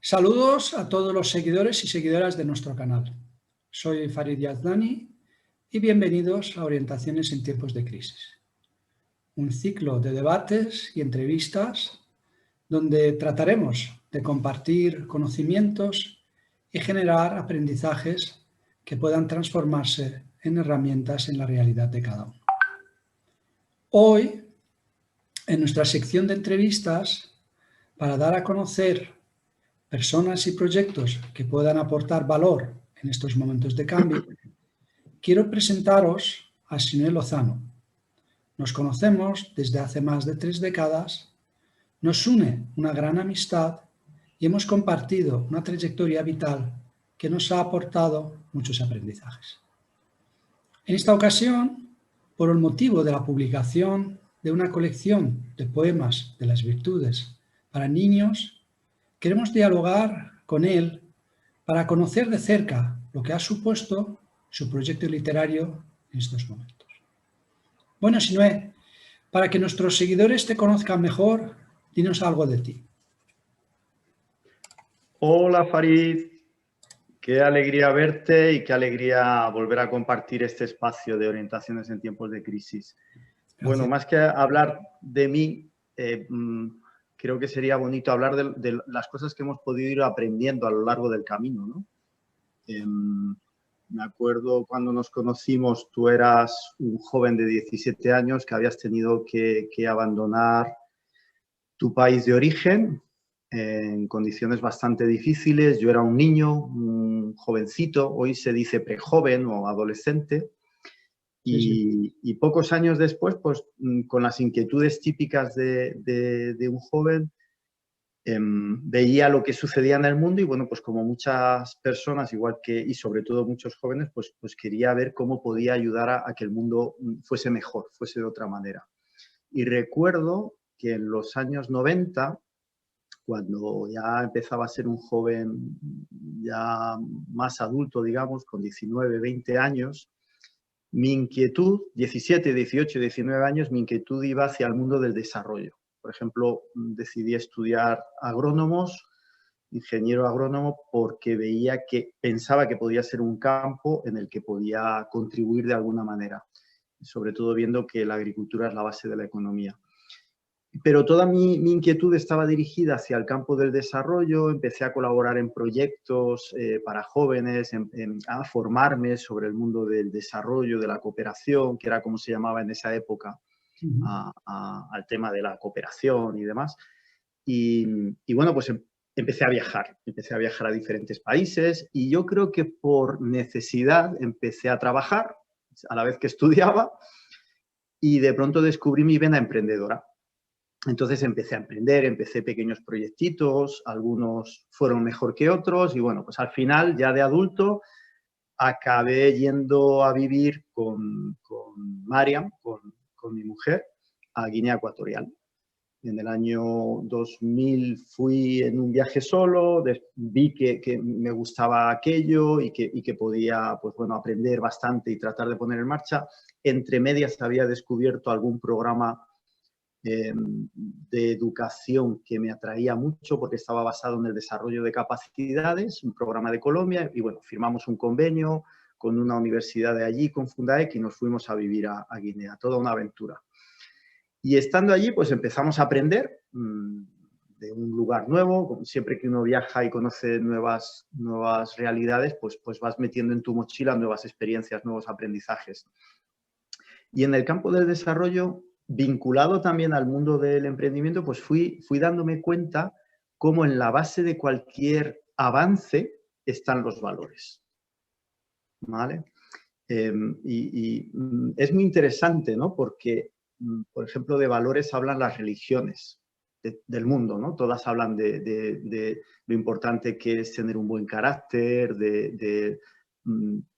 Saludos a todos los seguidores y seguidoras de nuestro canal. Soy Farid Yazdani y bienvenidos a Orientaciones en tiempos de crisis. Un ciclo de debates y entrevistas donde trataremos de compartir conocimientos y generar aprendizajes que puedan transformarse en herramientas en la realidad de cada uno. Hoy, en nuestra sección de entrevistas, para dar a conocer personas y proyectos que puedan aportar valor en estos momentos de cambio, quiero presentaros a Siné Lozano. Nos conocemos desde hace más de 3 décadas, nos une una gran amistad y hemos compartido una trayectoria vital que nos ha aportado muchos aprendizajes. En esta ocasión, por el motivo de la publicación de una colección de poemas de las virtudes para niños, queremos dialogar con él para conocer de cerca lo que ha supuesto su proyecto literario en estos momentos. Bueno, Siné, para que nuestros seguidores te conozcan mejor, dinos algo de ti. Hola Farid, qué alegría verte y qué alegría volver a compartir este espacio de orientaciones en tiempos de crisis. Gracias. Bueno, más que hablar de mí, creo que sería bonito hablar de las cosas que hemos podido ir aprendiendo a lo largo del camino, ¿no? Me acuerdo cuando nos conocimos, tú eras un joven de 17 años que habías tenido que abandonar tu país de origen en condiciones bastante difíciles. Yo era un niño, un jovencito, hoy se dice prejoven o adolescente. Y pocos años después, pues con las inquietudes típicas de un joven, veía lo que sucedía en el mundo y bueno, pues como muchas personas, igual que, y sobre todo muchos jóvenes, pues quería ver cómo podía ayudar a que el mundo fuese mejor, fuese de otra manera. Y recuerdo que en los años 90, cuando ya empezaba a ser un joven ya más adulto, digamos, con 19, 20 años, mi inquietud, 17, 18, 19 años, mi inquietud iba hacia el mundo del desarrollo. Por ejemplo, decidí estudiar agrónomos, ingeniero agrónomo, porque pensaba que podía ser un campo en el que podía contribuir de alguna manera, sobre todo viendo que la agricultura es la base de la economía. Pero toda mi inquietud estaba dirigida hacia el campo del desarrollo. Empecé a colaborar en proyectos para jóvenes, a formarme sobre el mundo del desarrollo, de la cooperación, que era como se llamaba en esa época, al tema de la cooperación y demás. Y bueno, pues empecé a viajar a diferentes países y yo creo que por necesidad empecé a trabajar a la vez que estudiaba y de pronto descubrí mi vena emprendedora. Entonces empecé a emprender, empecé pequeños proyectitos, algunos fueron mejor que otros y bueno, pues al final ya de adulto acabé yendo a vivir con Mariam, con mi mujer, a Guinea Ecuatorial. En el año 2000 fui en un viaje solo, vi que me gustaba aquello y que podía, pues bueno, aprender bastante y tratar de poner en marcha. Entre medias había descubierto algún programa de educación que me atraía mucho porque estaba basado en el desarrollo de capacidades, un programa de Colombia, y bueno, firmamos un convenio con una universidad de allí, con Fundaec, y nos fuimos a vivir a Guinea, toda una aventura. Y estando allí, pues empezamos a aprender de un lugar nuevo. Siempre que uno viaja y conoce nuevas realidades, pues vas metiendo en tu mochila nuevas experiencias, nuevos aprendizajes. Y en el campo del desarrollo, vinculado también al mundo del emprendimiento, pues fui dándome cuenta cómo en la base de cualquier avance están los valores, ¿vale? Y es muy interesante, ¿no? Porque, por ejemplo, de valores hablan las religiones del mundo, ¿no? Todas hablan de lo importante que es tener un buen carácter, de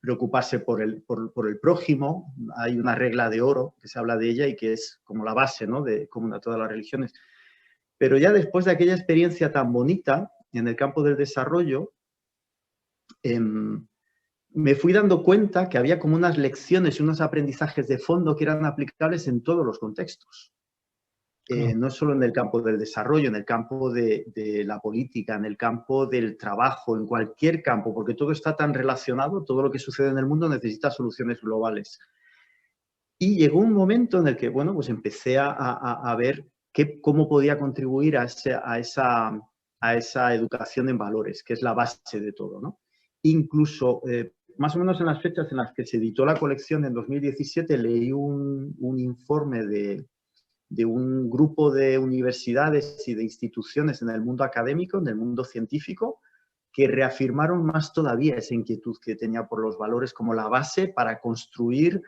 preocuparse por el prójimo. Hay una regla de oro que se habla de ella y que es como la base, ¿no? Común a todas las religiones. Pero ya después de aquella experiencia tan bonita en el campo del desarrollo, me fui dando cuenta que había como unas lecciones y unos aprendizajes de fondo que eran aplicables en todos los contextos. no solo en el campo del desarrollo, en el campo de la política, en el campo del trabajo, en cualquier campo, porque todo está tan relacionado, todo lo que sucede en el mundo necesita soluciones globales. Y llegó un momento en el que, bueno, pues empecé a ver cómo podía contribuir a esa educación en valores, que es la base de todo, ¿no? Incluso, más o menos en las fechas en las que se editó la colección en 2017, leí un informe de un grupo de universidades y de instituciones en el mundo académico, en el mundo científico, que reafirmaron más todavía esa inquietud que tenía por los valores como la base para construir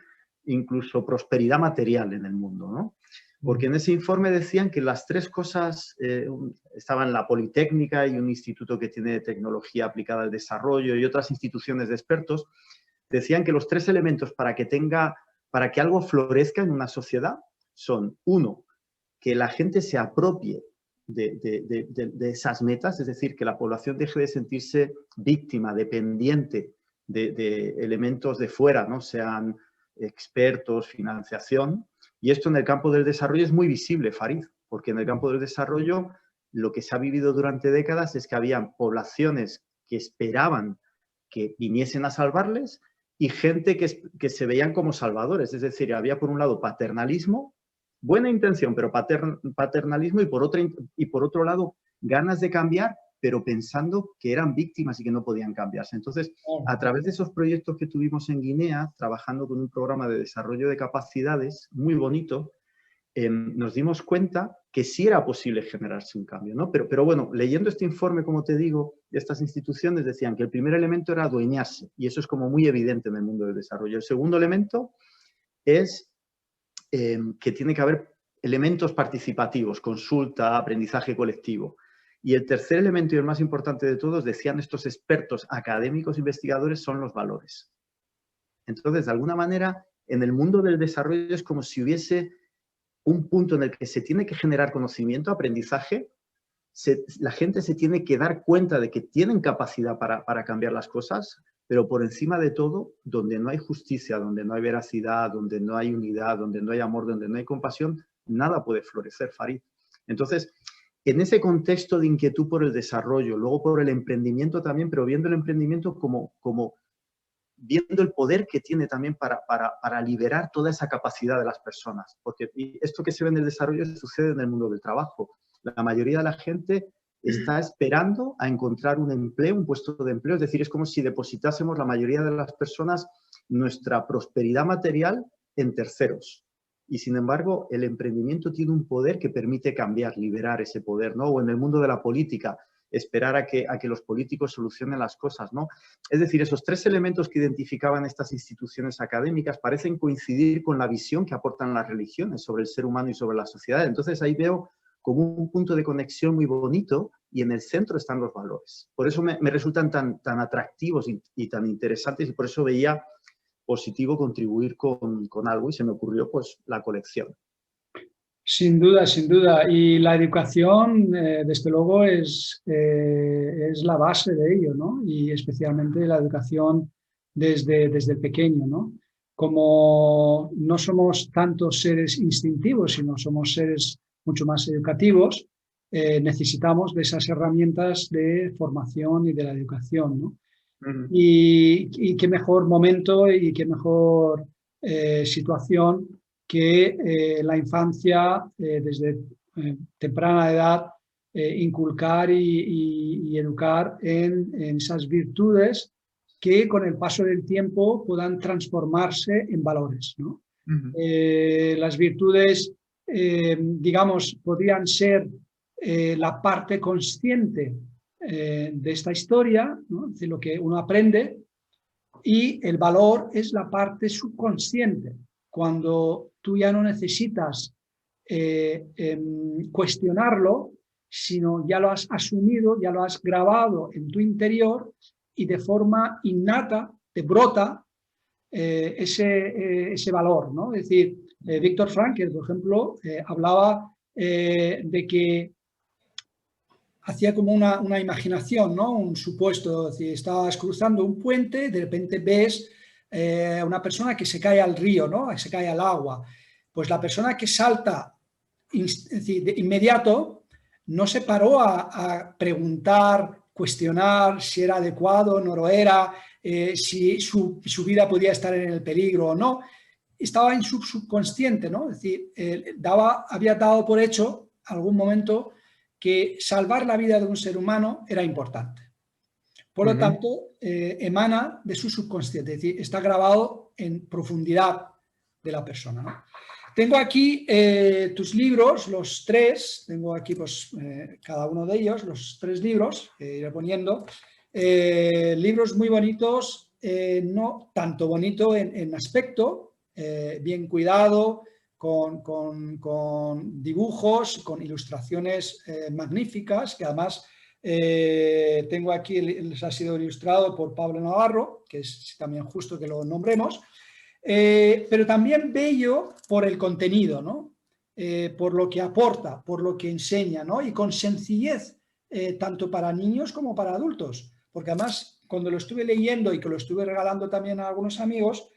incluso prosperidad material en el mundo, ¿no? Porque en ese informe decían que las tres cosas, estaban la Politécnica y un instituto que tiene tecnología aplicada al desarrollo y otras instituciones de expertos, decían que los tres elementos para que algo florezca en una sociedad son, uno, que la gente se apropie de esas metas, es decir, que la población deje de sentirse víctima, dependiente de elementos de fuera, ¿no? Sean expertos, financiación. Y esto en el campo del desarrollo es muy visible, Farid, porque en el campo del desarrollo lo que se ha vivido durante décadas es que había poblaciones que esperaban que viniesen a salvarles y gente que se veían como salvadores. Es decir, había por un lado paternalismo, buena intención, pero paternalismo, y por otro lado ganas de cambiar, pero pensando que eran víctimas y que no podían cambiarse. Entonces, a través de esos proyectos que tuvimos en Guinea, trabajando con un programa de desarrollo de capacidades muy bonito, nos dimos cuenta que sí era posible generarse un cambio, ¿no? Pero bueno, leyendo este informe, como te digo, de estas instituciones decían que el primer elemento era adueñarse, y eso es como muy evidente en el mundo del desarrollo. El segundo elemento es que tiene que haber elementos participativos, consulta, aprendizaje colectivo. Y el tercer elemento y el más importante de todos, decían estos expertos académicos investigadores, son los valores. Entonces, de alguna manera, en el mundo del desarrollo es como si hubiese un punto en el que se tiene que generar conocimiento, aprendizaje, la gente se tiene que dar cuenta de que tienen capacidad para cambiar las cosas, pero por encima de todo, donde no hay justicia, donde no hay veracidad, donde no hay unidad, donde no hay amor, donde no hay compasión, nada puede florecer, Farid. Entonces, en ese contexto de inquietud por el desarrollo, luego por el emprendimiento también, pero viendo el emprendimiento como viendo el poder que tiene también para liberar toda esa capacidad de las personas. Porque esto que se ve en el desarrollo sucede en el mundo del trabajo. La mayoría de la gente está esperando a encontrar un empleo, un puesto de empleo. Es decir, es como si depositásemos la mayoría de las personas nuestra prosperidad material en terceros. Y sin embargo, el emprendimiento tiene un poder que permite cambiar, liberar ese poder, ¿no? O en el mundo de la política, esperar a que los políticos solucionen las cosas, ¿no? Es decir, esos tres elementos que identificaban estas instituciones académicas parecen coincidir con la visión que aportan las religiones sobre el ser humano y sobre la sociedad. Entonces ahí veo como un punto de conexión muy bonito y en el centro están los valores. Por eso me resultan tan atractivos y tan interesantes, y por eso veía positivo contribuir con algo y se me ocurrió pues la colección. Sin duda, sin duda. Y la educación, desde luego, es la base de ello, ¿no? Y especialmente la educación desde el pequeño, ¿no? Como no somos tantos seres instintivos, sino somos seres mucho más educativos, necesitamos de esas herramientas de formación y de la educación, ¿no? Y qué mejor momento y qué mejor situación que la infancia, desde temprana edad, inculcar y educar en esas virtudes que con el paso del tiempo puedan transformarse en valores, ¿no? Las virtudes, digamos, podrían ser la parte consciente de esta historia, ¿no? De lo que uno aprende, y el valor es la parte subconsciente, cuando tú ya no necesitas cuestionarlo, sino ya lo has asumido, ya lo has grabado en tu interior y de forma innata te brota ese valor, ¿no? Es decir, Viktor Frankl, por ejemplo, hablaba de que hacía como una imaginación, ¿no? Un supuesto, es decir, estabas cruzando un puente, de repente ves una persona que se cae al río, ¿no? Se cae al agua. Pues la persona que salta es decir, de inmediato no se paró a preguntar, cuestionar si era adecuado, no lo era, si su vida podía estar en el peligro o no. Estaba en su subconsciente, ¿no? Es decir, había dado por hecho algún momento que salvar la vida de un ser humano era importante. Por lo tanto, emana de su subconsciente, es decir, está grabado en profundidad de la persona, ¿no? Tengo aquí tus libros, los tres, tengo aquí pues, cada uno de ellos, los tres libros que iré poniendo. Libros muy bonitos, no tanto bonito en aspecto, bien cuidado, con dibujos, con ilustraciones magníficas, que además tengo aquí, les ha sido ilustrado por Pablo Navarro, que es también justo que lo nombremos. Pero también bello por el contenido, ¿no? Por lo que aporta, por lo que enseña, ¿no? Y con sencillez, tanto para niños como para adultos. Porque además, cuando lo estuve leyendo y que lo estuve regalando también a algunos amigos,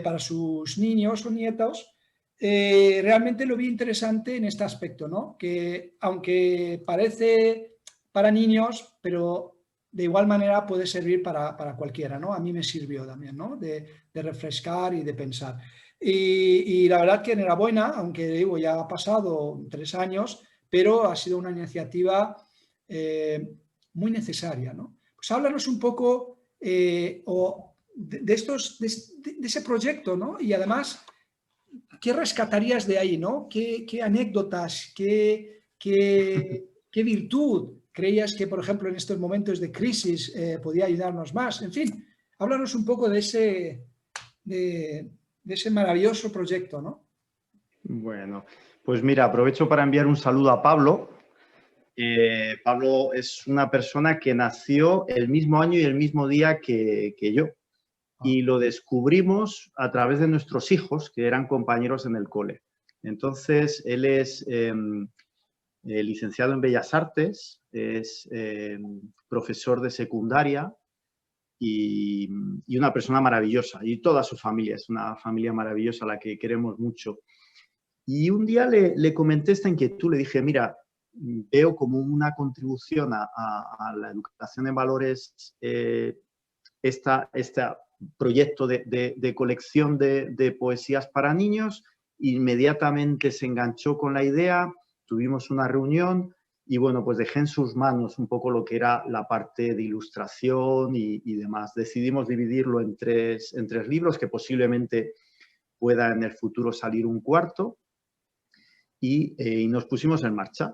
para sus niños o nietos, realmente lo vi interesante en este aspecto, ¿no? Que aunque parece para niños, pero de igual manera puede servir para cualquiera, ¿no? A mí me sirvió también, ¿no? De refrescar y de pensar. Y la verdad que enhorabuena, aunque digo, ya ha pasado 3 años, pero ha sido una iniciativa muy necesaria, ¿no? Pues háblanos un poco de ese proyecto, ¿no? Y además, ¿qué rescatarías de ahí, ¿no? ¿Qué anécdotas, qué virtud creías que, por ejemplo, en estos momentos de crisis podía ayudarnos más? En fin, háblanos un poco de ese maravilloso proyecto, ¿no? Bueno, pues mira, aprovecho para enviar un saludo a Pablo. Pablo es una persona que nació el mismo año y el mismo día que yo. Y lo descubrimos a través de nuestros hijos, que eran compañeros en el cole. Entonces, él es licenciado en Bellas Artes, es profesor de secundaria y una persona maravillosa. Y toda su familia, es una familia maravillosa a la que queremos mucho. Y un día le comenté esta inquietud, le dije, mira, veo como una contribución a la educación en valores este proyecto de colección de poesías para niños. Inmediatamente se enganchó con la idea, tuvimos una reunión y bueno, pues dejé en sus manos un poco lo que era la parte de ilustración y demás. Decidimos dividirlo en tres libros, que posiblemente pueda en el futuro salir un cuarto. Y nos pusimos en marcha,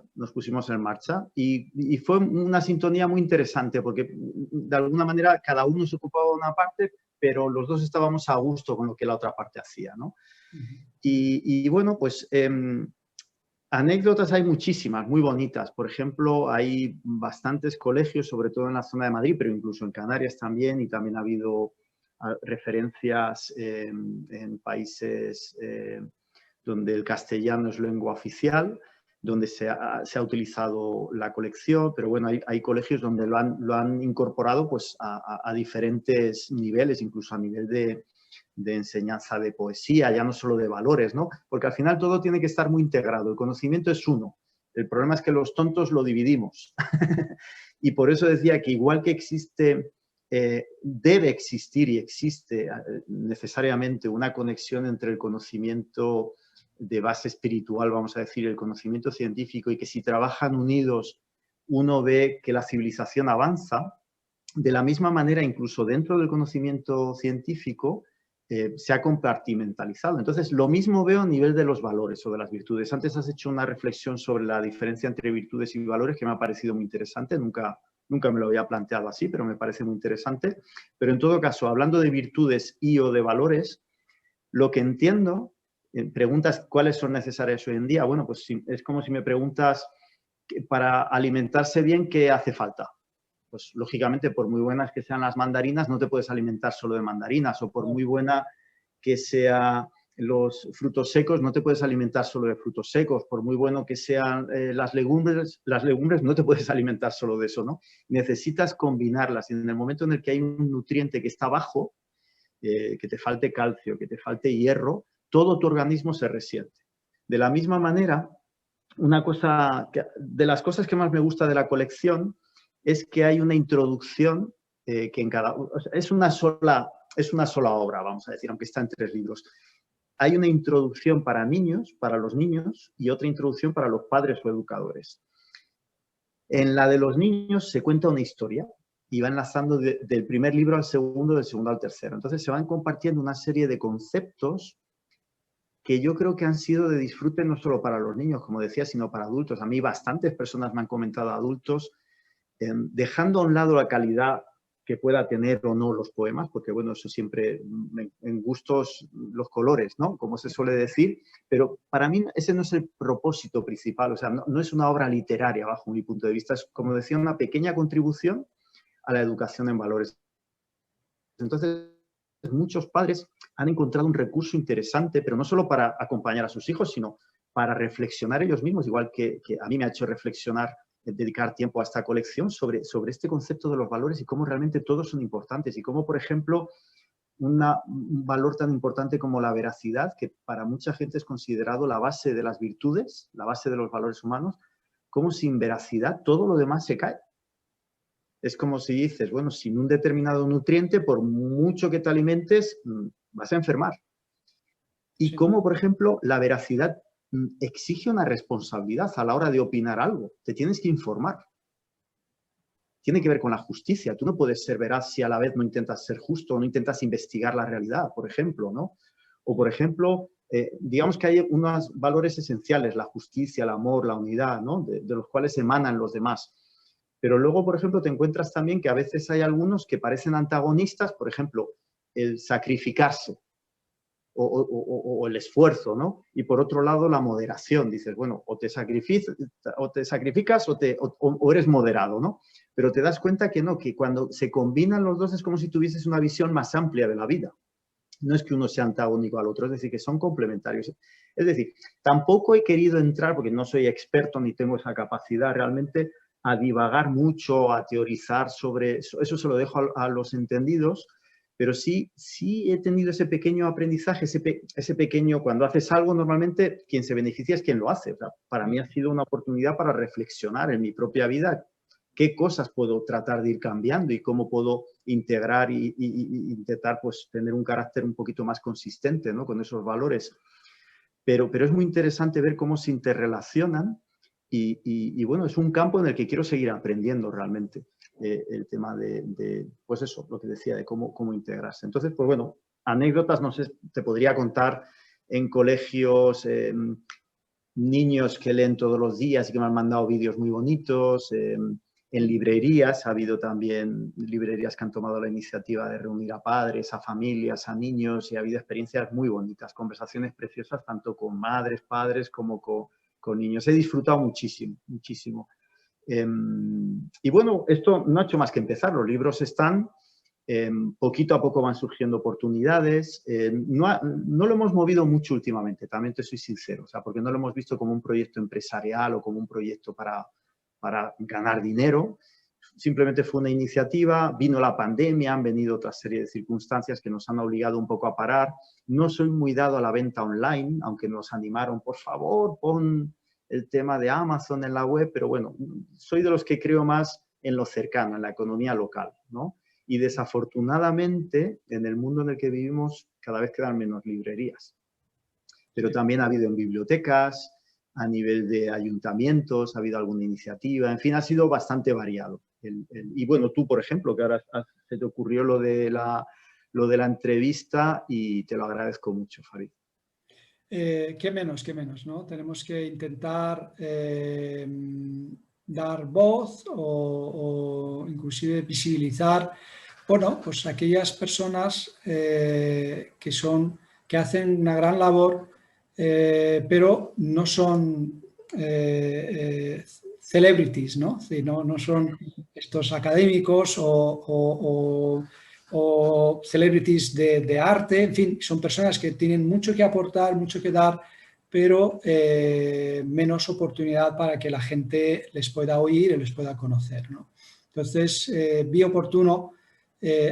y fue una sintonía muy interesante porque de alguna manera cada uno se ocupaba de una parte, pero los dos estábamos a gusto con lo que la otra parte hacía, ¿no? Y bueno, pues anécdotas hay muchísimas, muy bonitas. Por ejemplo, hay bastantes colegios, sobre todo en la zona de Madrid, pero incluso en Canarias también, y también ha habido referencias en países donde el castellano es lengua oficial, donde se ha utilizado la colección, pero bueno, hay colegios donde lo han incorporado pues, a diferentes niveles, incluso a nivel de enseñanza de poesía, ya no solo de valores, ¿no? Porque al final todo tiene que estar muy integrado, el conocimiento es uno, el problema es que los tontos lo dividimos. Y por eso decía que igual que existe, debe existir y existe necesariamente una conexión entre el conocimiento de base espiritual, vamos a decir, el conocimiento científico, y que si trabajan unidos uno ve que la civilización avanza, de la misma manera, incluso dentro del conocimiento científico, se ha compartimentalizado. Entonces, lo mismo veo a nivel de los valores o de las virtudes. Antes has hecho una reflexión sobre la diferencia entre virtudes y valores que me ha parecido muy interesante. Nunca me lo había planteado así, pero me parece muy interesante. Pero en todo caso, hablando de virtudes y o de valores, lo que entiendo, preguntas cuáles son necesarias hoy en día. Bueno, pues es como si me preguntas para alimentarse bien, ¿qué hace falta? Pues lógicamente, por muy buenas que sean las mandarinas, no te puedes alimentar solo de mandarinas, o por muy buena que sean los frutos secos, no te puedes alimentar solo de frutos secos, por muy bueno que sean las legumbres no te puedes alimentar solo de eso, ¿no? Necesitas combinarlas, y en el momento en el que hay un nutriente que está bajo, que te falte calcio, que te falte hierro, todo tu organismo se resiente. De la misma manera, una cosa, de las cosas que más me gusta de la colección es que hay una introducción que en cada... O sea, es una sola obra, vamos a decir, aunque está en 3 libros. Hay una introducción para niños, para los niños, y otra introducción para los padres o educadores. En la de los niños se cuenta una historia y va enlazando del primer libro al segundo, del segundo al tercero. Entonces se van compartiendo una serie de conceptos que yo creo que han sido de disfrute no solo para los niños, como decía, sino para adultos. A mí bastantes personas me han comentado, adultos, dejando a un lado la calidad que pueda tener o no los poemas, porque bueno, eso siempre en gustos, los colores, ¿no? Como se suele decir, pero para mí ese no es el propósito principal, o sea, no es una obra literaria bajo mi punto de vista, es, como decía, una pequeña contribución a la educación en valores. Entonces, muchos padres han encontrado un recurso interesante, pero no solo para acompañar a sus hijos, sino para reflexionar ellos mismos, igual que a mí me ha hecho reflexionar, dedicar tiempo a esta colección sobre este concepto de los valores y cómo realmente todos son importantes y cómo, por ejemplo, un valor tan importante como la veracidad, que para mucha gente es considerado la base de las virtudes, la base de los valores humanos, cómo sin veracidad todo lo demás se cae. Es como si dices, bueno, sin un determinado nutriente, por mucho que te alimentes, vas a enfermar. Y cómo, por ejemplo, la veracidad exige una responsabilidad a la hora de opinar algo. Te tienes que informar. Tiene que ver con la justicia. Tú no puedes ser veraz si a la vez no intentas ser justo o no intentas investigar la realidad, por ejemplo, ¿no? O, por ejemplo, digamos que hay unos valores esenciales, la justicia, el amor, la unidad, ¿no? De los cuales emanan los demás. Pero luego, por ejemplo, te encuentras también que a veces hay algunos que parecen antagonistas, por ejemplo, el sacrificarse o el esfuerzo, ¿no? Y por otro lado, la moderación. Dices, bueno, o te sacrificas o eres moderado, ¿no? Pero te das cuenta que no, que cuando se combinan los dos es como si tuvieses una visión más amplia de la vida. No es que uno sea antagónico al otro, es decir, que son complementarios. Es decir, tampoco he querido entrar, porque no soy experto ni tengo esa capacidad realmente, a divagar mucho, a teorizar sobre eso. Eso se lo dejo a los entendidos, pero sí he tenido ese pequeño aprendizaje, ese pequeño, cuando haces algo, normalmente quien se beneficia es quien lo hace. O sea, para mí ha sido una oportunidad para reflexionar en mi propia vida qué cosas puedo tratar de ir cambiando y cómo puedo integrar y intentar pues, tener un carácter un poquito más consistente, ¿no? Con esos valores. Pero es muy interesante ver cómo se interrelacionan y bueno, es un campo en el que quiero seguir aprendiendo realmente el tema pues eso, lo que decía, de cómo integrarse. Entonces, pues bueno, anécdotas, no sé, te podría contar en colegios, niños que leen todos los días y que me han mandado vídeos muy bonitos, en librerías, ha habido también librerías que han tomado la iniciativa de reunir a padres, a familias, a niños y ha habido experiencias muy bonitas, conversaciones preciosas tanto con madres, padres como con niños. He disfrutado muchísimo, muchísimo. Y bueno, esto no ha hecho más que empezar, los libros están, poquito a poco van surgiendo oportunidades, no lo hemos movido mucho últimamente, también te soy sincero, o sea, porque no lo hemos visto como un proyecto empresarial o como un proyecto para ganar dinero, simplemente fue una iniciativa, vino la pandemia, han venido otra serie de circunstancias que nos han obligado un poco a parar. No soy muy dado a la venta online, aunque nos animaron, por favor, pon el tema de Amazon en la web, pero bueno, soy de los que creo más en lo cercano, en la economía local, ¿no? Y desafortunadamente, en el mundo en el que vivimos, cada vez quedan menos librerías. Pero también ha habido en bibliotecas, a nivel de ayuntamientos, ha habido alguna iniciativa, en fin, ha sido bastante variado. Y bueno, tú, por ejemplo, que ahora se te ocurrió lo de la entrevista y te lo agradezco mucho, Farid. Qué menos, ¿no? Tenemos que intentar dar voz o inclusive visibilizar, bueno, pues aquellas personas que hacen una gran labor, pero no son celebrities, ¿no? Sí, no son estos académicos o celebrities de arte, en fin, son personas que tienen mucho que aportar, mucho que dar, pero menos oportunidad para que la gente les pueda oír y les pueda conocer, ¿no? Entonces, vi oportuno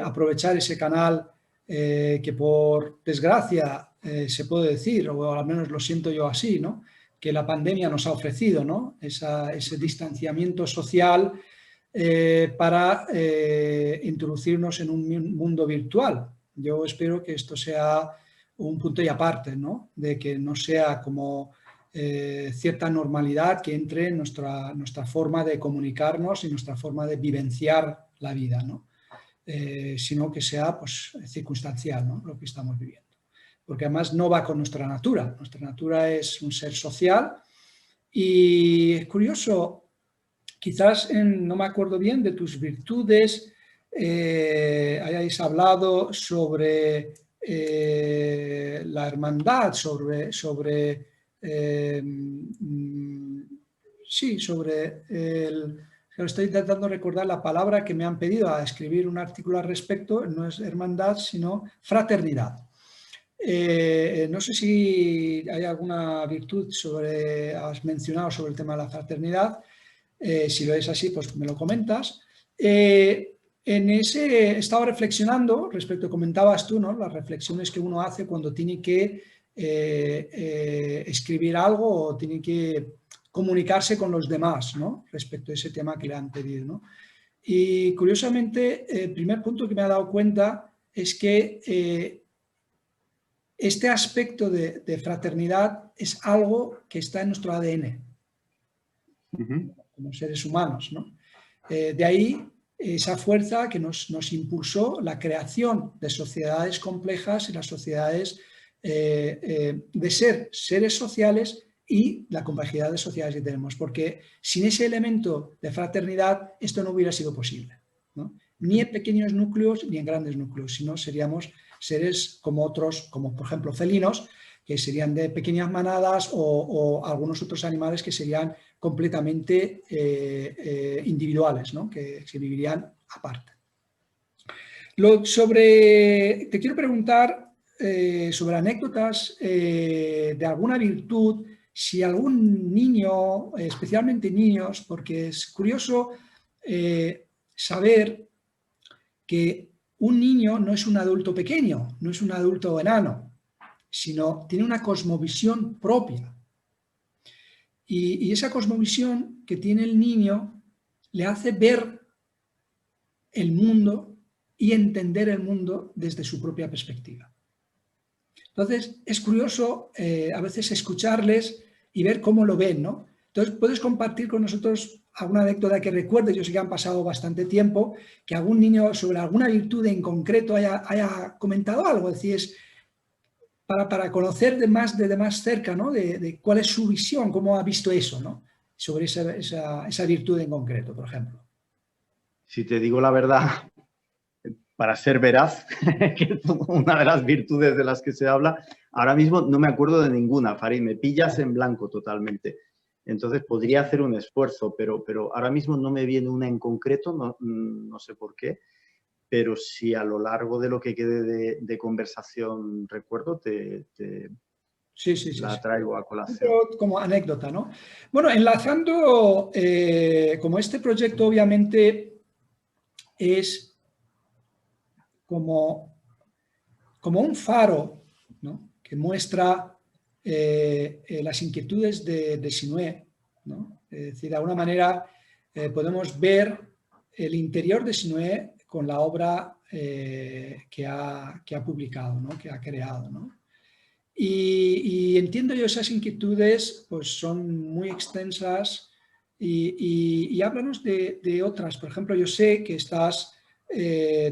aprovechar ese canal que por desgracia se puede decir, o al menos lo siento yo así, ¿no? que la pandemia nos ha ofrecido, ¿no? Ese distanciamiento social para introducirnos en un mundo virtual. Yo espero que esto sea un punto y aparte, ¿no? De que no sea como cierta normalidad que entre en nuestra forma de comunicarnos y nuestra forma de vivenciar la vida, ¿no? Sino que sea pues, circunstancial, ¿no? Lo que estamos viviendo. Porque además no va con nuestra natura. Nuestra natura es un ser social y es curioso, quizás no me acuerdo bien de tus virtudes, hayáis hablado sobre la hermandad, sobre estoy intentando recordar la palabra que me han pedido a escribir un artículo al respecto, no es hermandad, sino fraternidad. No sé si hay alguna virtud has mencionado sobre el tema de la fraternidad. Si lo es así, pues me lo comentas. He estado reflexionando respecto, comentabas tú, ¿no? Las reflexiones que uno hace cuando tiene que escribir algo o tiene que comunicarse con los demás, ¿no? Respecto a ese tema que le han pedido, ¿no? Y curiosamente, el primer punto que me he dado cuenta es que este aspecto de fraternidad es algo que está en nuestro ADN, como seres humanos, ¿no? De ahí esa fuerza que nos impulsó la creación de sociedades complejas y las sociedades de ser seres sociales y la complejidad de sociedades que tenemos, porque sin ese elemento de fraternidad esto no hubiera sido posible, ¿no? Ni en pequeños núcleos ni en grandes núcleos, sino seríamos seres como otros, como por ejemplo felinos, que serían de pequeñas manadas o algunos otros animales que serían completamente individuales, ¿no? que vivirían aparte. Te quiero preguntar sobre anécdotas de alguna virtud, si algún niño, especialmente niños, porque es curioso saber que un niño no es un adulto pequeño, no es un adulto enano, sino tiene una cosmovisión propia. Y esa cosmovisión que tiene el niño le hace ver el mundo y entender el mundo desde su propia perspectiva. Entonces, es curioso a veces escucharles y ver cómo lo ven, ¿no? Entonces, ¿puedes compartir con nosotros alguna anécdota que recuerdes? Yo sé que han pasado bastante tiempo, que algún niño sobre alguna virtud en concreto haya comentado algo, es decir, para conocer de más cerca, ¿no? de cuál es su visión, cómo ha visto eso, ¿no? Sobre esa virtud en concreto, por ejemplo. Si te digo la verdad, para ser veraz, que es una de las virtudes de las que se habla, ahora mismo no me acuerdo de ninguna, Farid, me pillas en blanco totalmente. Entonces podría hacer un esfuerzo, pero ahora mismo no me viene una en concreto, no sé por qué, pero si a lo largo de lo que quede de conversación recuerdo, la traigo a colación. Como anécdota, ¿no? Bueno, enlazando, como este proyecto obviamente es como un faro, ¿no? Que muestra las inquietudes de Sinué, ¿no? Es decir, de alguna manera podemos ver el interior de Sinué con la obra que ha publicado, ¿no? Que ha creado, ¿no? Y entiendo yo esas inquietudes, pues son muy extensas y háblanos de otras. Por ejemplo, yo sé que estás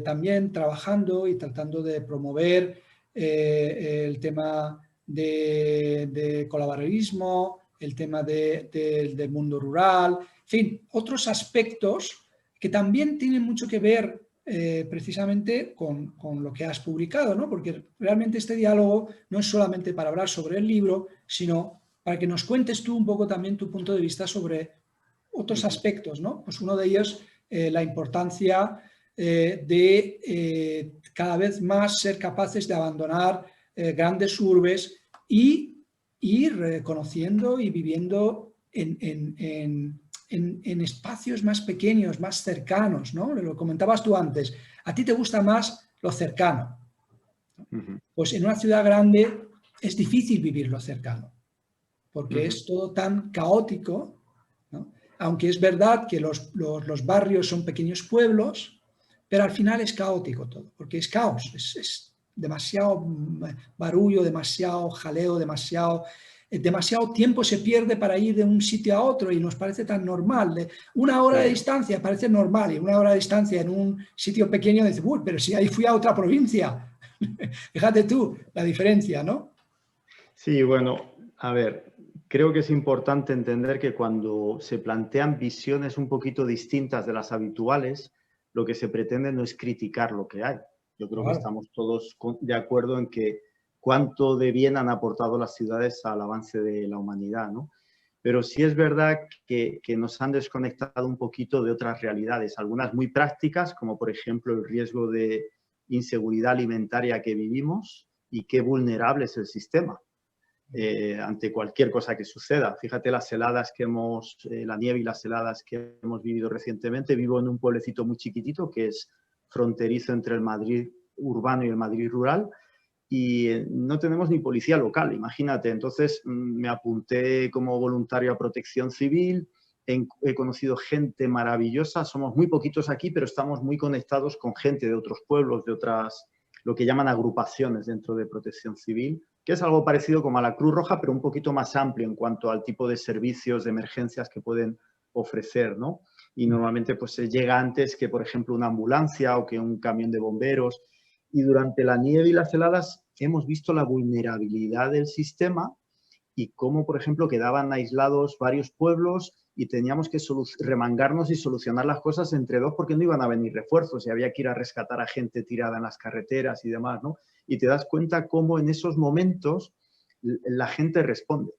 también trabajando y tratando de promover el tema de colaborarismo, el tema del mundo rural, en fin, otros aspectos que también tienen mucho que ver precisamente con lo que has publicado, ¿no? Porque realmente este diálogo no es solamente para hablar sobre el libro, sino para que nos cuentes tú un poco también tu punto de vista sobre otros aspectos, ¿no? Pues uno de ellos, la importancia de cada vez más ser capaces de abandonar grandes urbes y ir conociendo y viviendo en espacios más pequeños, más cercanos, ¿no? Lo comentabas tú antes, a ti te gusta más lo cercano, ¿no? Pues en una ciudad grande es difícil vivir lo cercano, porque es todo tan caótico, ¿no? Aunque es verdad que los barrios son pequeños pueblos, pero al final es caótico todo, porque es caos, es demasiado barullo, demasiado jaleo, demasiado tiempo se pierde para ir de un sitio a otro y nos parece tan normal. Una hora de distancia parece normal y una hora de distancia en un sitio pequeño dice, uy, pero si ahí fui a otra provincia. Fíjate tú la diferencia, ¿no? Sí, bueno, a ver, creo que es importante entender que cuando se plantean visiones un poquito distintas de las habituales, lo que se pretende no es criticar lo que hay. Yo creo que estamos todos de acuerdo en que cuánto de bien han aportado las ciudades al avance de la humanidad, ¿no? Pero sí es verdad que nos han desconectado un poquito de otras realidades, algunas muy prácticas, como por ejemplo el riesgo de inseguridad alimentaria que vivimos y qué vulnerable es el sistema. Ante cualquier cosa que suceda. Fíjate las heladas que la nieve y las heladas que hemos vivido recientemente. Vivo en un pueblecito muy chiquitito que es fronterizo entre el Madrid urbano y el Madrid rural y no tenemos ni policía local, imagínate. Entonces me apunté como voluntario a Protección Civil, he conocido gente maravillosa, somos muy poquitos aquí, pero estamos muy conectados con gente de otros pueblos, de otras, lo que llaman agrupaciones dentro de Protección Civil, que es algo parecido como a la Cruz Roja, pero un poquito más amplio en cuanto al tipo de servicios, de emergencias que pueden ofrecer, ¿no? Y normalmente pues se llega antes que, por ejemplo, una ambulancia o que un camión de bomberos. Y durante la nieve y las heladas hemos visto la vulnerabilidad del sistema y cómo, por ejemplo, quedaban aislados varios pueblos y teníamos que remangarnos y solucionar las cosas entre dos porque no iban a venir refuerzos y había que ir a rescatar a gente tirada en las carreteras y demás, ¿no? Y te das cuenta cómo en esos momentos la gente responde.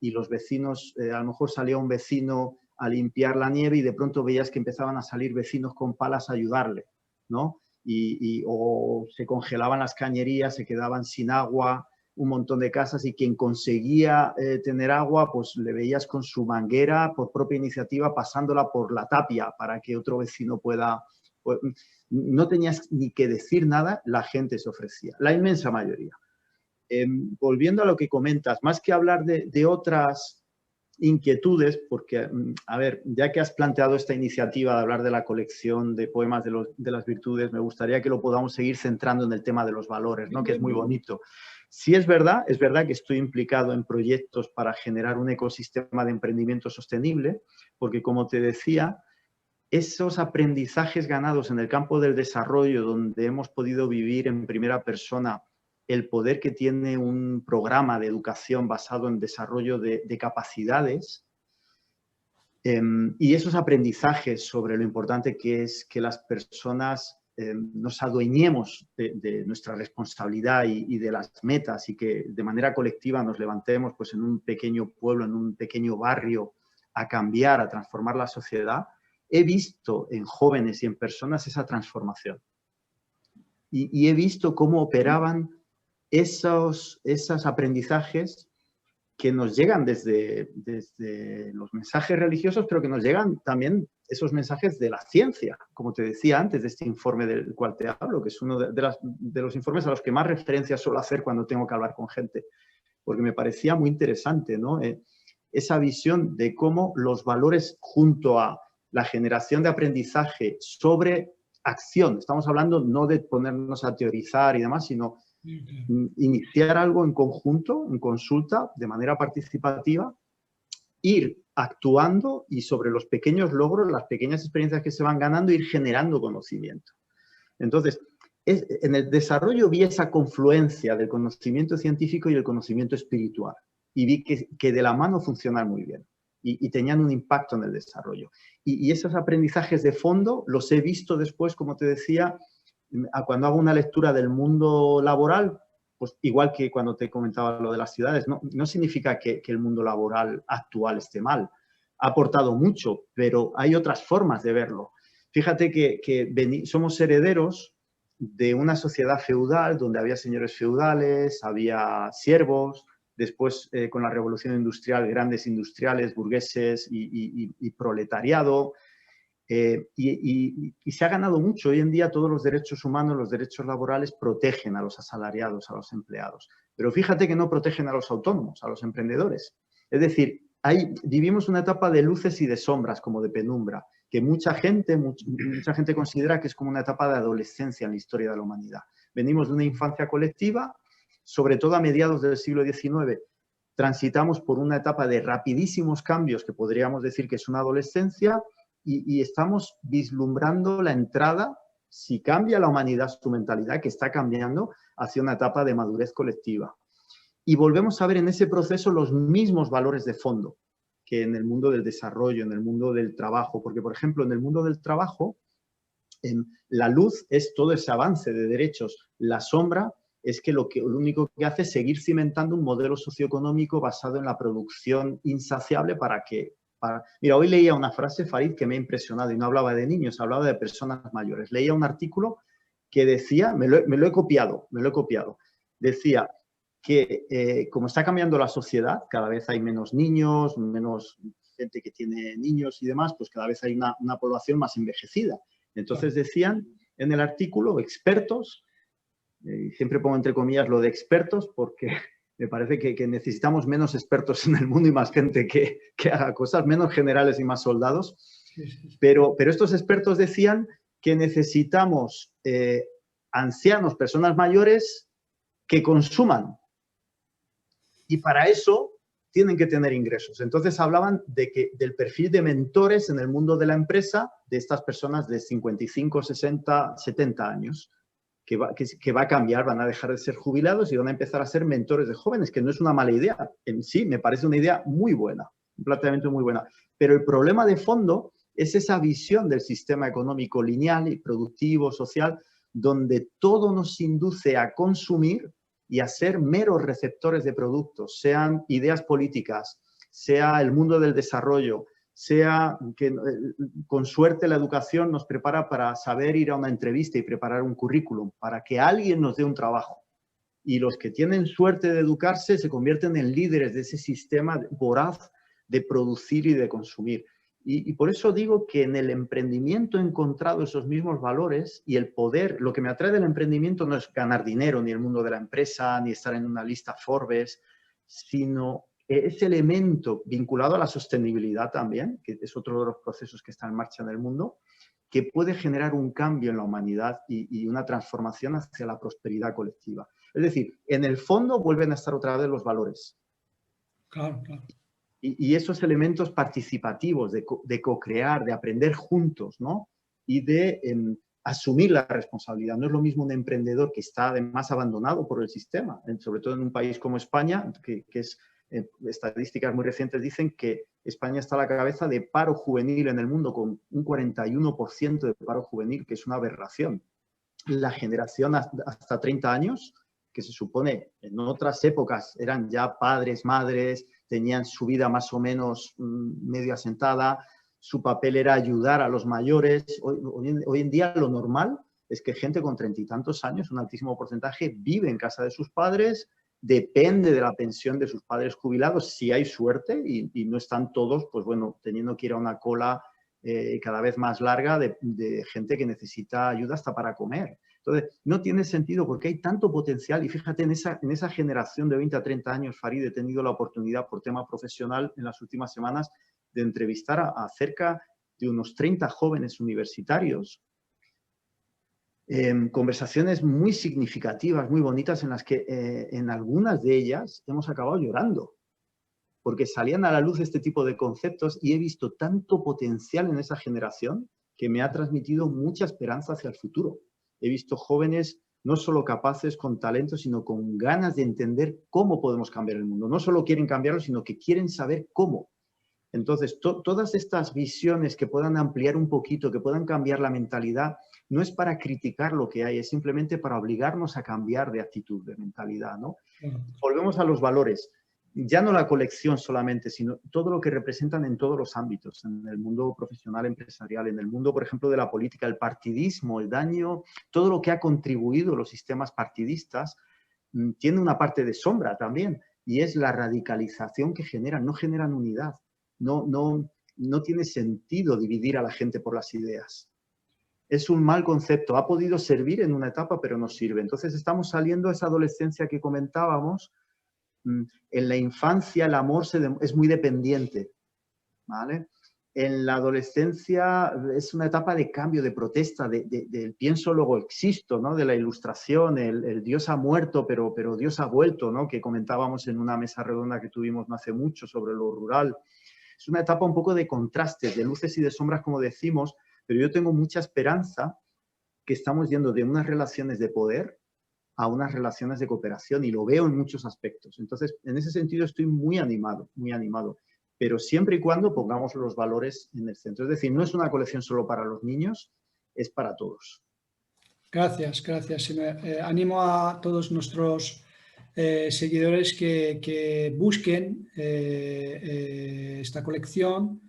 Y los vecinos, a lo mejor salía un vecino a limpiar la nieve y de pronto veías que empezaban a salir vecinos con palas a ayudarle, ¿no? O se congelaban las cañerías, se quedaban sin agua, un montón de casas y quien conseguía tener agua, pues le veías con su manguera por propia iniciativa pasándola por la tapia para que otro vecino pueda... Pues, no tenías ni que decir nada, la gente se ofrecía, la inmensa mayoría. Volviendo a lo que comentas, más que hablar de otras inquietudes, porque, a ver, ya que has planteado esta iniciativa de hablar de la colección de poemas de las virtudes, me gustaría que lo podamos seguir centrando en el tema de los valores, ¿no? Que es muy bonito. Sí es verdad que estoy implicado en proyectos para generar un ecosistema de emprendimiento sostenible, porque como te decía, esos aprendizajes ganados en el campo del desarrollo, donde hemos podido vivir en primera persona el poder que tiene un programa de educación basado en desarrollo de capacidades y esos aprendizajes sobre lo importante que es que las personas nos adueñemos de nuestra responsabilidad y de las metas y que de manera colectiva nos levantemos pues, en un pequeño pueblo, en un pequeño barrio a cambiar, a transformar la sociedad, he visto en jóvenes y en personas esa transformación. Y he visto cómo operaban esos aprendizajes que nos llegan desde los mensajes religiosos, pero que nos llegan también esos mensajes de la ciencia, como te decía antes, de este informe del cual te hablo, que es uno de los informes a los que más referencias suelo hacer cuando tengo que hablar con gente, porque me parecía muy interesante, ¿no? Esa visión de cómo los valores junto a la generación de aprendizaje sobre acción, estamos hablando no de ponernos a teorizar y demás, sino iniciar algo en conjunto, en consulta, de manera participativa, ir actuando y sobre los pequeños logros, las pequeñas experiencias que se van ganando, ir generando conocimiento. Entonces, en el desarrollo vi esa confluencia del conocimiento científico y el conocimiento espiritual y vi que de la mano funcionan muy bien y tenían un impacto en el desarrollo. Y esos aprendizajes de fondo los he visto después, como te decía, cuando hago una lectura del mundo laboral, pues igual que cuando te comentaba lo de las ciudades, no significa que el mundo laboral actual esté mal. Ha aportado mucho, pero hay otras formas de verlo. Fíjate que somos herederos de una sociedad feudal donde había señores feudales, había siervos, después con la revolución industrial, grandes industriales, burgueses y proletariado. Y se ha ganado mucho. Hoy en día todos los derechos humanos, los derechos laborales protegen a los asalariados, a los empleados. Pero fíjate que no protegen a los autónomos, a los emprendedores. Es decir, vivimos una etapa de luces y de sombras, como de penumbra, que mucha gente considera que es como una etapa de adolescencia en la historia de la humanidad. Venimos de una infancia colectiva, sobre todo a mediados del siglo XIX, transitamos por una etapa de rapidísimos cambios, que podríamos decir que es una adolescencia, y estamos vislumbrando la entrada, si cambia la humanidad su mentalidad, que está cambiando, hacia una etapa de madurez colectiva. Y volvemos a ver en ese proceso los mismos valores de fondo que en el mundo del desarrollo, en el mundo del trabajo. Porque, por ejemplo, en el mundo del trabajo, la luz es todo ese avance de derechos. La sombra es que lo único que hace es seguir cimentando un modelo socioeconómico basado en la producción insaciable Mira, hoy leía una frase, Farid, que me ha impresionado, y no hablaba de niños, hablaba de personas mayores. Leía un artículo que decía, me lo he copiado, decía que como está cambiando la sociedad, cada vez hay menos niños, menos gente que tiene niños y demás, pues cada vez hay una población más envejecida. Entonces decían en el artículo expertos, siempre pongo entre comillas lo de expertos porque me parece que necesitamos menos expertos en el mundo y más gente que haga cosas, menos generales y más soldados. Pero estos expertos decían que necesitamos ancianos, personas mayores que consuman. Y para eso tienen que tener ingresos. Entonces hablaban del perfil de mentores en el mundo de la empresa de estas personas de 55, 60, 70 años. Que va a cambiar, van a dejar de ser jubilados y van a empezar a ser mentores de jóvenes, que no es una mala idea. En sí, me parece una idea muy buena, un planteamiento muy buena. Pero el problema de fondo es esa visión del sistema económico lineal y productivo, social, donde todo nos induce a consumir y a ser meros receptores de productos, sean ideas políticas, sea el mundo del desarrollo, sea que con suerte la educación nos prepara para saber ir a una entrevista y preparar un currículum, para que alguien nos dé un trabajo. Y los que tienen suerte de educarse se convierten en líderes de ese sistema voraz de producir y de consumir. Y por eso digo que en el emprendimiento he encontrado esos mismos valores y el poder. Lo que me atrae del emprendimiento no es ganar dinero, ni el mundo de la empresa, ni estar en una lista Forbes, sino ese elemento vinculado a la sostenibilidad también, que es otro de los procesos que está en marcha en el mundo, que puede generar un cambio en la humanidad y una transformación hacia la prosperidad colectiva. Es decir, en el fondo vuelven a estar otra vez los valores. Claro, claro. Y esos elementos participativos de co-crear, de aprender juntos, ¿no? Y de asumir la responsabilidad. No es lo mismo un emprendedor que está además abandonado por el sistema, sobre todo en un país como España, que es... estadísticas muy recientes dicen que España está a la cabeza de paro juvenil en el mundo, con un 41% de paro juvenil, que es una aberración. La generación hasta 30 años, que se supone en otras épocas eran ya padres, madres, tenían su vida más o menos medio asentada, su papel era ayudar a los mayores. Hoy en día lo normal es que gente con 30 y tantos años, un altísimo porcentaje, vive en casa de sus padres, depende de la pensión de sus padres jubilados, si hay suerte, y no están todos, pues bueno, teniendo que ir a una cola cada vez más larga de gente que necesita ayuda hasta para comer. Entonces, no tiene sentido porque hay tanto potencial, y fíjate, en esa generación de 20 a 30 años, Farid, he tenido la oportunidad por tema profesional en las últimas semanas de entrevistar a cerca de unos 30 jóvenes universitarios, conversaciones muy significativas, muy bonitas, en las que en algunas de ellas hemos acabado llorando, porque salían a la luz este tipo de conceptos y he visto tanto potencial en esa generación que me ha transmitido mucha esperanza hacia el futuro. He visto jóvenes no solo capaces, con talento, sino con ganas de entender cómo podemos cambiar el mundo. No solo quieren cambiarlo, sino que quieren saber cómo. Entonces, todas estas visiones que puedan ampliar un poquito, que puedan cambiar la mentalidad, no es para criticar lo que hay, es simplemente para obligarnos a cambiar de actitud, de mentalidad, ¿no? Volvemos a los valores. Ya no la colección solamente, sino todo lo que representan en todos los ámbitos, en el mundo profesional, empresarial, en el mundo, por ejemplo, de la política, el partidismo, el daño, todo lo que ha contribuido los sistemas partidistas, tiene una parte de sombra también, y es la radicalización que generan, no generan unidad. No tiene sentido dividir a la gente por las ideas. Es un mal concepto. Ha podido servir en una etapa, pero no sirve. Entonces estamos saliendo a esa adolescencia que comentábamos, en la infancia el amor es muy dependiente, ¿vale? En la adolescencia es una etapa de cambio, de protesta, del pienso luego existo, ¿no? De la ilustración, el Dios ha muerto, pero Dios ha vuelto, ¿no? Que comentábamos en una mesa redonda que tuvimos no hace mucho sobre lo rural. Es una etapa un poco de contrastes, de luces y de sombras, como decimos, pero yo tengo mucha esperanza que estamos yendo de unas relaciones de poder a unas relaciones de cooperación, y lo veo en muchos aspectos. Entonces, en ese sentido estoy muy animado, pero siempre y cuando pongamos los valores en el centro. Es decir, no es una colección solo para los niños, es para todos. Gracias, gracias. Animo a todos nuestros seguidores que busquen esta colección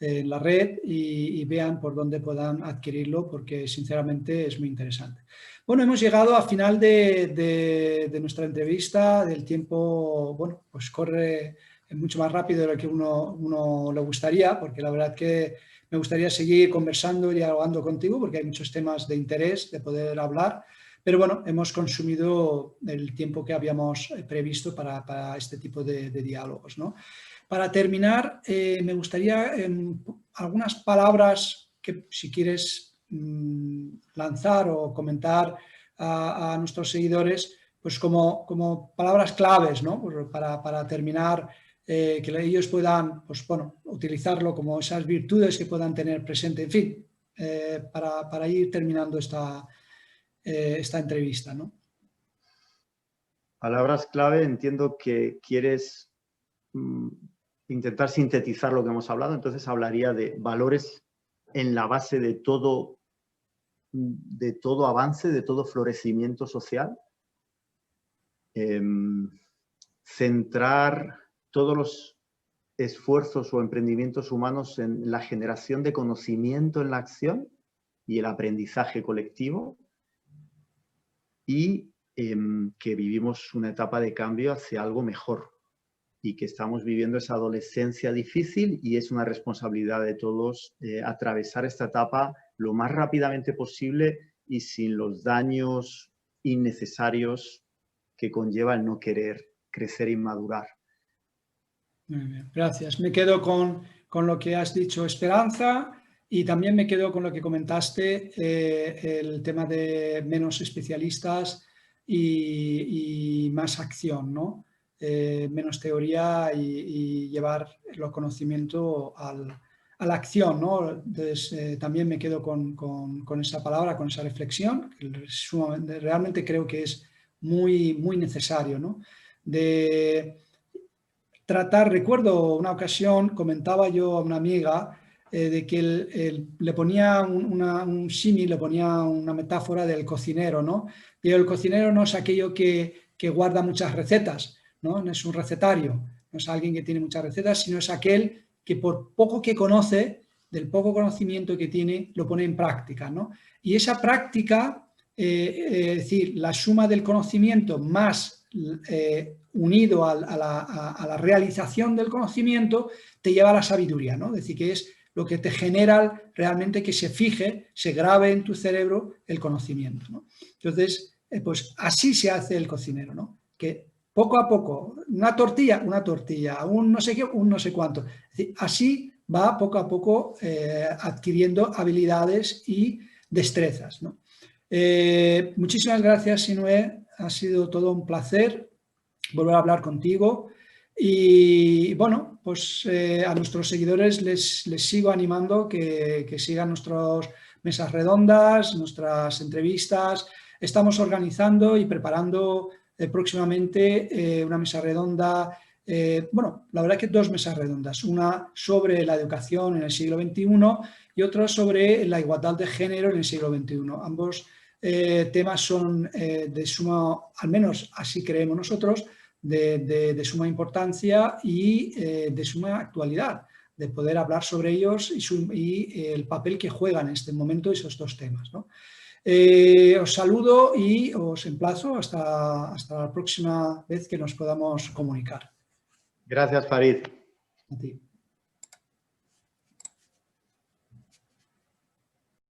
en la red y vean por dónde puedan adquirirlo, porque sinceramente es muy interesante. Bueno, hemos llegado al final de nuestra entrevista. El tiempo, bueno, pues corre mucho más rápido de lo que uno le gustaría, porque la verdad que me gustaría seguir conversando y dialogando contigo, porque hay muchos temas de interés de poder hablar, pero bueno, hemos consumido el tiempo que habíamos previsto para este tipo de diálogos, ¿no? Para terminar, me gustaría algunas palabras que, si quieres lanzar o comentar a nuestros seguidores, pues como palabras claves, ¿no? Para terminar, que ellos puedan, pues bueno, utilizarlo como esas virtudes que puedan tener presente, en fin, para ir terminando esta entrevista, ¿no? Palabras clave, entiendo que quieres intentar sintetizar lo que hemos hablado, entonces hablaría de valores en la base de todo avance, de todo florecimiento social. Centrar todos los esfuerzos o emprendimientos humanos en la generación de conocimiento en la acción y el aprendizaje colectivo, y que vivimos una etapa de cambio hacia algo mejor y que estamos viviendo esa adolescencia difícil, y es una responsabilidad de todos atravesar esta etapa lo más rápidamente posible y sin los daños innecesarios que conlleva el no querer crecer y madurar. Muy bien, gracias. Me quedo con lo que has dicho, esperanza, y también me quedo con lo que comentaste, el tema de menos especialistas y más acción, ¿no? Menos teoría y llevar el conocimiento a la acción, ¿no? Entonces, también me quedo con esa palabra, con esa reflexión, que realmente creo que es muy, muy necesario, ¿no? Recuerdo una ocasión, comentaba yo a una amiga de que le ponía un símil, le ponía una metáfora del cocinero, ¿no? Y el cocinero no es aquello que guarda muchas recetas, ¿no? No es un recetario, no es alguien que tiene muchas recetas, sino es aquel que por poco que conoce, del poco conocimiento que tiene, lo pone en práctica, ¿no? Y esa práctica, es decir, la suma del conocimiento más unido a la realización del conocimiento, te lleva a la sabiduría, ¿no? Es decir, que es lo que te genera realmente que se fije, se grabe en tu cerebro el conocimiento, ¿no? Entonces, pues así se hace el cocinero, ¿no? Que poco a poco, una tortilla, un no sé qué, un no sé cuánto. Es decir, así va poco a poco adquiriendo habilidades y destrezas, ¿no? Muchísimas gracias, Sinué. Ha sido todo un placer volver a hablar contigo, y bueno, pues a nuestros seguidores les sigo animando que sigan nuestras mesas redondas, nuestras entrevistas. Estamos organizando y preparando próximamente una mesa redonda, bueno, la verdad que dos mesas redondas, una sobre la educación en el siglo XXI y otra sobre la igualdad de género en el siglo XXI. Ambos temas son de suma, al menos así creemos nosotros, de suma importancia y de suma actualidad, de poder hablar sobre ellos y el papel que juegan en este momento esos dos temas, ¿no? Os saludo y os emplazo hasta la próxima vez que nos podamos comunicar. Gracias, Farid. A ti.